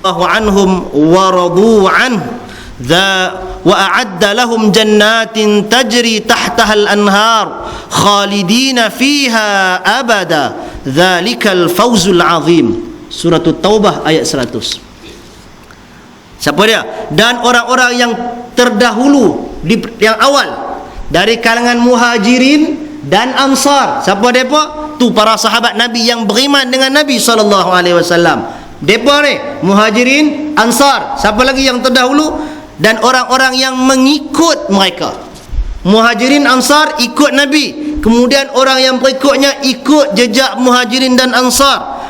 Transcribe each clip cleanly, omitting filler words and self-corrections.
anhum wa radu an wa a'adda lahum jannatin tajri tahtaha al-anhar khalidina fiha abada dzalikal fawzul azim. Surah Taubah ayat 100. Siapa dia? Dan orang-orang yang terdahulu yang awal dari kalangan muhajirin dan ansar. Siapa mereka? Tu para sahabat Nabi yang beriman dengan Nabi SAW. Depa ni muhajirin, ansar. Siapa lagi yang terdahulu? Dan orang-orang yang mengikut mereka. Muhajirin, ansar ikut Nabi. Kemudian orang yang berikutnya ikut jejak muhajirin dan ansar.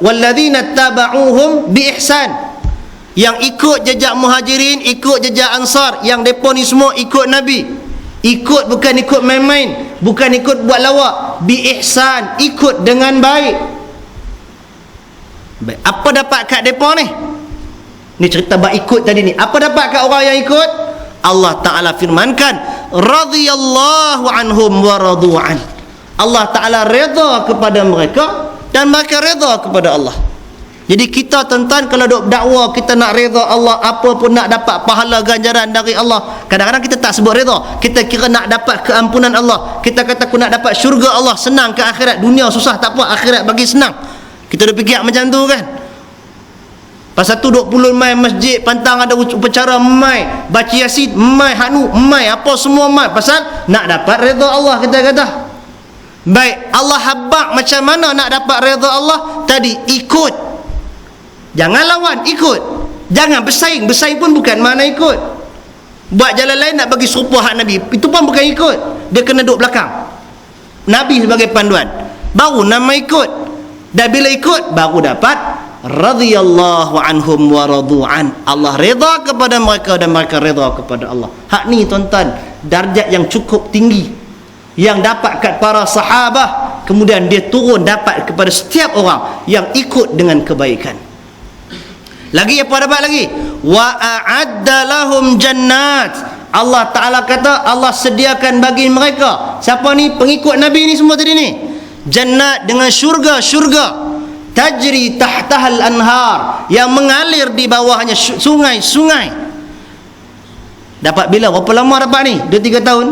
Walladzina taba'uhum bi ihsan. Yang ikut jejak muhajirin, ikut jejak ansar, yang depa ni semua ikut Nabi. Ikut bukan ikut main-main, bukan ikut buat lawak, bi ihsan, ikut dengan baik. Baik, apa dapat kat depa ni? Ni cerita bab ikut tadi ni. Apa dapat kat orang yang ikut? Allah Ta'ala firmankan, radhiyallahu anhum wa radu'an. Allah Ta'ala redha kepada mereka dan mereka redha kepada Allah. Jadi kita tuan-tuan kalau duk dakwa kita nak redha Allah, apa pun nak dapat pahala ganjaran dari Allah, kadang-kadang kita tak sebut redha. Kita kira nak dapat keampunan Allah. Kita kata aku nak dapat syurga Allah, senang ke akhirat. Dunia susah tak apa, akhirat bagi senang. Kita dah fikir macam tu kan. Pasal tu 20 mai masjid, pantang ada upacara mai, baca yasin mai, hanu mai, apa semua mai. Pasal nak dapat redha Allah, kita kata. Baik, Allah habaq macam mana nak dapat redha Allah? Tadi ikut. Jangan lawan, ikut. Jangan bersaing. Bersaing pun bukan makna ikut. Buat jalan lain nak bagi serupa hak Nabi, itu pun bukan ikut. Dia kena duduk belakang Nabi sebagai panduan, baru nama ikut. Dan bila ikut baru dapat radhiyallahu anhum wa radu'an. Allah redha kepada mereka dan mereka redha kepada Allah. Hak ni tuan-tuan, darjat yang cukup tinggi yang dapat kat para sahabah, kemudian dia turun dapat kepada setiap orang yang ikut dengan kebaikan. Lagi apa dapat lagi? Wa a'adda lahum jannat. Allah Ta'ala kata Allah sediakan bagi mereka. Siapa ni? Pengikut Nabi ni semua tadi ni. Jannat dengan syurga tajri tahtahal anhar, yang mengalir di bawahnya sungai-sungai. Dapat bila? Berapa lama dapat ni? 2-3 tahun?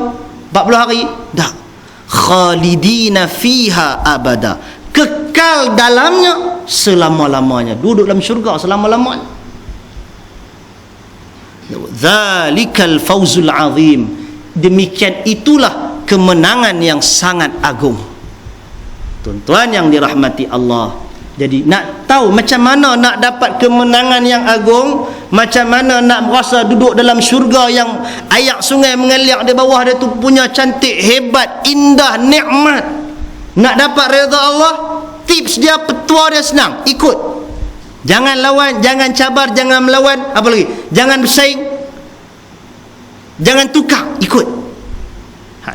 40 hari? Tak. Khalidina fiha abada, kekal dalamnya selama-lamanya. Duduk dalam syurga selama-lamanya. Dzalikal fawzul azim. Demikian itulah kemenangan yang sangat agung. Tuan-tuan yang dirahmati Allah, jadi nak tahu macam mana nak dapat kemenangan yang agung, macam mana nak merasa duduk dalam syurga yang air sungai mengalir di bawah dia tu punya cantik, hebat, indah, nikmat. Nak dapat redha Allah, tips dia, petua dia senang, ikut. Jangan lawan, jangan cabar, jangan melawan. Apa lagi? Jangan bersaing, jangan tukar, ikut.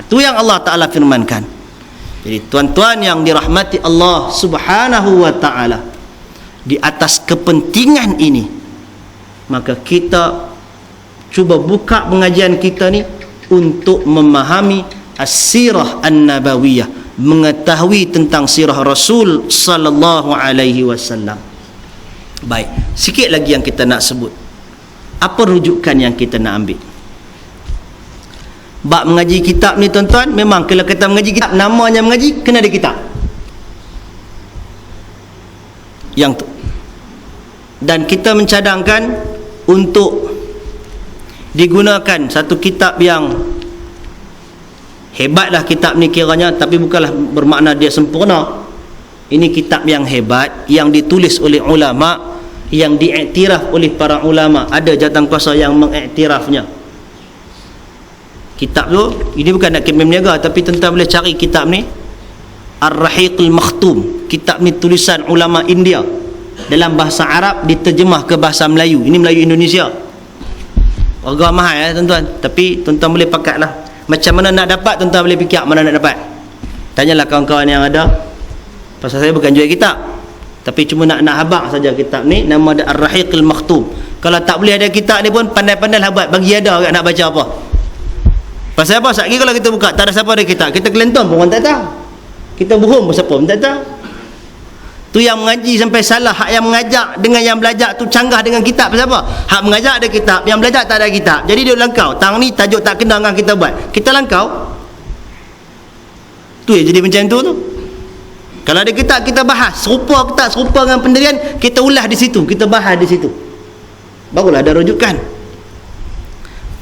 Tu yang Allah Ta'ala firmankan. Jadi tuan-tuan yang dirahmati Allah Subhanahu wa ta'ala, di atas kepentingan ini, maka kita cuba buka pengajian kita ni untuk memahami as-sirah an-nabawiyah, mengetahui tentang sirah Rasul sallallahu alaihi wasallam. Baik, sikit lagi yang kita nak sebut. Apa rujukan yang kita nak ambil? Bab mengaji kitab ni tuan-tuan, memang kalau kita mengaji kitab, namanya mengaji, kena ada kitab yang tu. Dan kita mencadangkan untuk digunakan satu kitab yang hebatlah kitab ni kiranya, tapi bukanlah bermakna dia sempurna. Ini kitab yang hebat, yang ditulis oleh ulama, yang diiktiraf oleh para ulama. Ada jawatankuasa yang mengiktirafnya. Kitab tu, ini bukan nak kempen niaga, tapi tuan-tuan boleh cari kitab ni, Ar-Rahiqul Makhtum. Kitab ni tulisan ulama India, dalam bahasa Arab diterjemah ke bahasa Melayu. Ini Melayu Indonesia. Harga mahal ya tuan-tuan, tapi tuan-tuan boleh pakai lah. Macam mana nak dapat, tuan-tuan boleh fikir mana nak dapat. Tanyalah kawan-kawan yang ada. Pasal saya bukan jual kitab, tapi cuma nak habaq saja kitab ni. Nama dia Ar-Rahiqul Makhtum. Kalau tak boleh ada kitab ni pun, pandai-pandai lah buat, bagi ada orang nak baca apa. Pasal apa? Sekali kalau kita buka, tak ada siapa ada kitab, kita kelentong pun orang tak tahu, kita bohong pun siapa pun tak tahu. Tu yang mengaji sampai salah, hak yang mengajak dengan yang belajar tu canggah dengan kitab. Pasal apa? Hak mengajak ada kitab, yang belajar tak ada kitab. Jadi dia langkau. Tang ni tajuk tak kena dengan kita buat. Kita langkau. Tu yang jadi macam tu. Kalau ada kitab kita bahas, serupa ke tak serupa dengan pendirian, kita ulas di situ, kita bahas di situ. Barulah ada rujukan.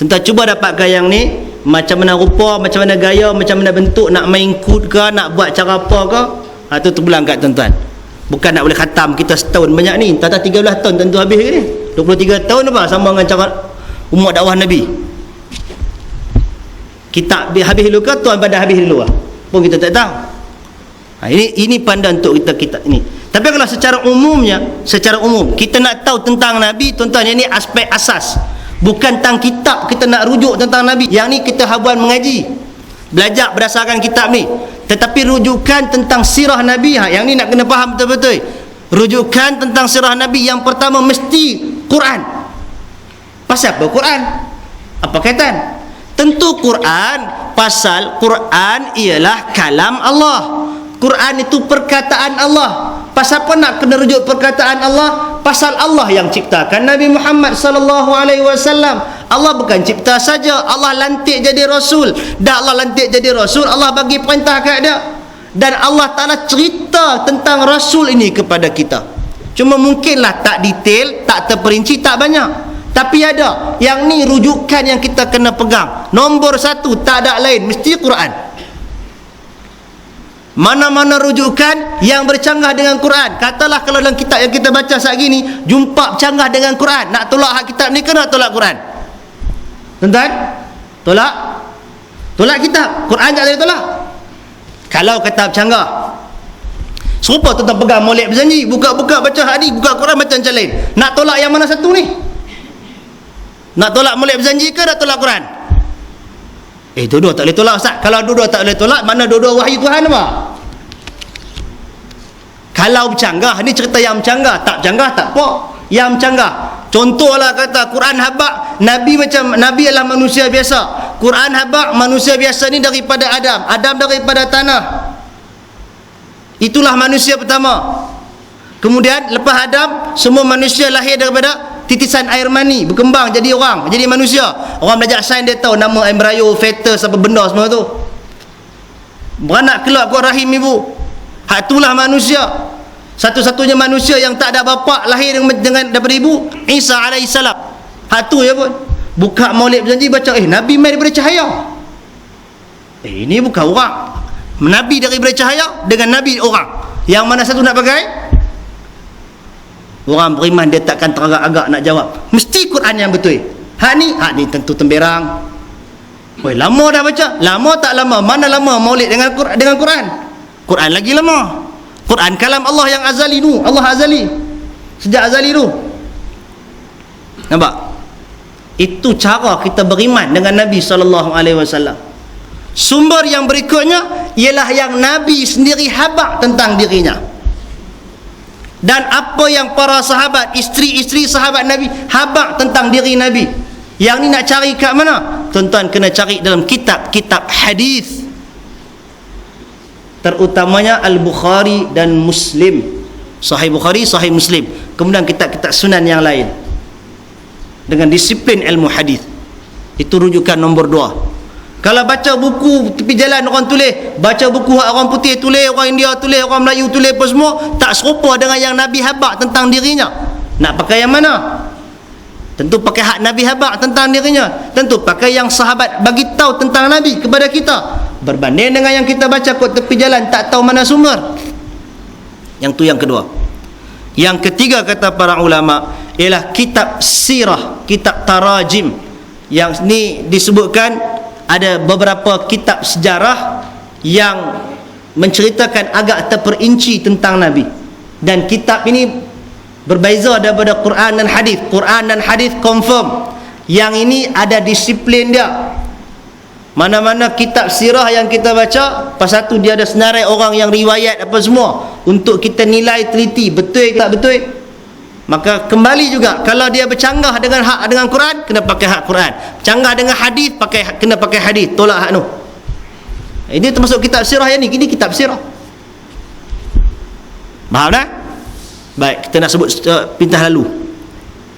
Tuan cuba dapatkan yang ni, macam mana rupa, macam mana gaya, macam mana bentuk, nak main kod ke, nak buat cara apa ke, tu terpulang kat tuan-tuan. Bukan nak boleh khatam kita setahun banyak ni, tak 13 tahun tentu habis ke ni. 23 tahun apa sama dengan cara umur dakwah Nabi. Kita habis dulu ke tuan pada habis dulu pun kita tak tahu. Ini pandangan untuk kita ini. Tapi kalau secara umum kita nak tahu tentang Nabi, tuan-tuan, yang ni aspek asas. Bukan tentang kitab kita nak rujuk tentang Nabi. Yang ni kita habuan mengaji, belajar berdasarkan kitab ni. Tetapi rujukan tentang sirah Nabi, yang ni nak kena faham betul-betul. Rujukan tentang sirah Nabi yang pertama mesti Quran. Pasal apa Quran? Apa kaitan? Tentu Quran, pasal Quran ialah kalam Allah. Quran itu perkataan Allah. Pasal apa nak kena rujuk perkataan Allah? Pasal Allah yang ciptakan Nabi Muhammad sallallahu alaihi wasallam. Allah bukan cipta saja, Allah lantik jadi rasul. Dah Allah lantik jadi rasul, Allah bagi perintah kat dia. Dan Allah Taala cerita tentang rasul ini kepada kita. Cuma mungkinlah tak detail, tak terperinci, tak banyak. Tapi ada. Yang ni rujukan yang kita kena pegang. Nombor satu, tak ada lain, mesti Quran. Mana-mana rujukan yang bercanggah dengan Quran. Katalah kalau dalam kitab yang kita baca saat ini jumpa bercanggah dengan Quran, nak tolak hak kitab ni kena tolak Quran. Tuan-tuan, tolak kitab. Quran tak boleh tolak. Kalau kata bercanggah, serupa tuan-tuan pegang molek berjanji, buka-buka baca hadis, buka Quran baca macam lain. Nak tolak yang mana satu ni? Nak tolak molek berjanji ke nak tolak Quran? Dua-dua tak boleh tolak, Ustaz. Kalau dua-dua tak boleh tolak, mana dua-dua wahyu Tuhan apa? Kalau bercanggah, ni cerita yang bercanggah. Tak bercanggah tak apa. Yang bercanggah, contohlah kata Quran habaq, Nabi macam Nabi adalah manusia biasa. Quran habaq, manusia biasa ni daripada Adam, Adam daripada tanah. Itulah manusia pertama. Kemudian lepas Adam, semua manusia lahir daripada titisan air mani, berkembang jadi orang, jadi manusia. Orang belajar sains dia tahu nama embryo, fetus, apa benda semua tu. Beranak keluar keluar rahim ibu. Hak itulah manusia. Satu-satunya manusia yang tak ada bapa lahir dengan daripada ibu, Isa alaihissalam. Hak tu ya pun. Buka maulid berjanji baca Nabi mai daripada cahaya. Ini bukan orang. Nabi daripada cahaya dengan Nabi orang. Yang mana satu nak pakai? Orang beriman dia takkan teragak-agak nak jawab. Mesti Quran yang betul. Hak ni tentu temberang. Lama dah baca. Lama tak lama? Mana lama maulid dengan Quran? Quran lagi lama. Quran kalam Allah yang azali tu. Allah azali. Sejak azali tu. Nampak? Itu cara kita beriman dengan Nabi SAW. Sumber yang berikutnya ialah yang Nabi sendiri habaq tentang dirinya. Dan apa yang para sahabat, isteri-isteri sahabat Nabi habaq tentang diri Nabi. Yang ni nak cari kat mana? Tuan-tuan kena cari dalam kitab-kitab hadis, terutamanya Al-Bukhari dan Muslim. Sahih Bukhari, Sahih Muslim. Kemudian kitab-kitab sunan yang lain. Dengan disiplin ilmu hadis. Itu rujukan nombor 2. Kalau baca buku tepi jalan orang tulis, baca buku orang putih tulis, orang India tulis, orang Melayu tulis apa semua, tak serupa dengan yang Nabi habaq tentang dirinya. Nak pakai yang mana? Tentu pakai hak Nabi habaq tentang dirinya. Tentu pakai yang sahabat bagi tahu tentang Nabi kepada kita. Berbanding dengan yang kita baca kot tepi jalan, tak tahu mana sumber. Yang tu yang kedua. Yang ketiga kata para ulama ialah kitab sirah, kitab tarajim. Yang ni disebutkan ada beberapa kitab sejarah yang menceritakan agak terperinci tentang Nabi. Dan kitab ini berbeza daripada Quran dan hadis. Quran dan hadis confirm. Yang ini ada disiplin dia. Mana-mana kitab sirah yang kita baca, pasal tu dia ada senarai orang yang riwayat apa semua untuk kita nilai teliti betul ke tak betul. Maka kembali juga, kalau dia bercanggah dengan hak dengan Quran, kena pakai hak Quran. Bercanggah dengan hadis, kena pakai hadis, tolak hak tu. Ini termasuk kitab sirah yang ni. Ini kitab sirah. Faham tak? Baik, kita nak sebut pintas lalu.